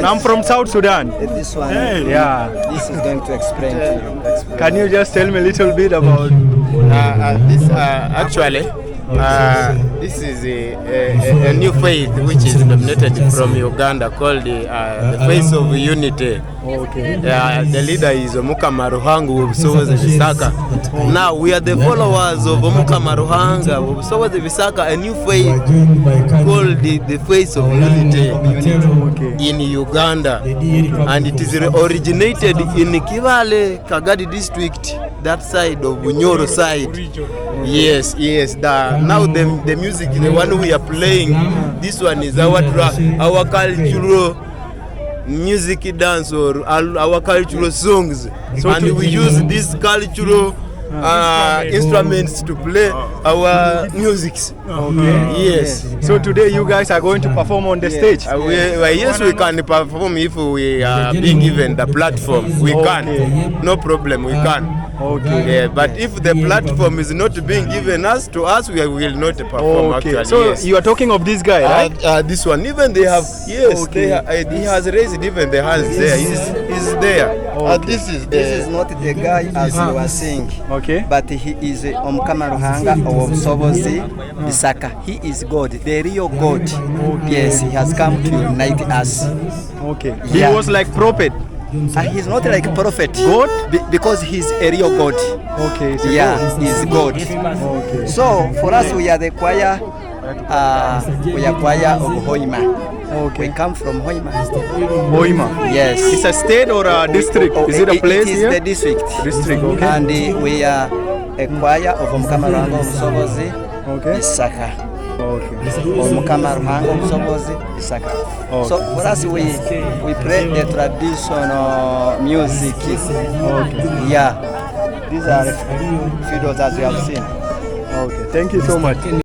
I'm from South Sudan. This one, Yeah. this is going to explain to you. Can you just tell me a little bit about? This actually, this is a new faith which is nominated from Uganda called the Faith of Unity. Okay. The leader is Omukama Ruhangu of Sowoze Bisaka. Now we are the followers of Omukama Ruhanga of Sowoze Bisaka, a new faith called the Faith of Unity in Uganda, and it is originated in Kivale, Kagadi district, that side of Bunyoro side. Yes. Now the music, the one we are playing, this one is our cultural music dance or our cultural songs, so and we use these cultural instruments to play our musics. Okay. Yes. So today you guys are going to perform on the stage. Yes, we can perform if we are being given the platform. We can, no problem, we can. Okay. But if the platform is not being given to us, we will not perform. Okay. Actually. So yes. you are talking of this guy, right? This one, even they have, yes, Okay. he has raised even the hands there. He's there. Okay. This is not the guy as you were saying, Okay. but he is Omukama Ruhanga of Sowoze Bisaka. He is God, the real God. Yes, he has come to unite us. Okay. He Yeah. was like prophet. He's not like a prophet. God? Because he's a real God. Okay. It's a Yeah, God. he's God. Okay. So for us, we are the choir. We are choir of Hoima. Okay. We come from Hoima. Hoima. Yes. It's a state or a district? Is it a place It is here? the district. District. Okay. And we are a choir of Omukama Ruhanga of Sowoze Okay. Bisaka. Okay. Omukama Ruhanga of Sowoze Bisaka. Okay. So for us, we play the traditional music. Okay. Yeah. These are fiddles as you have seen. Okay. Thank you so much.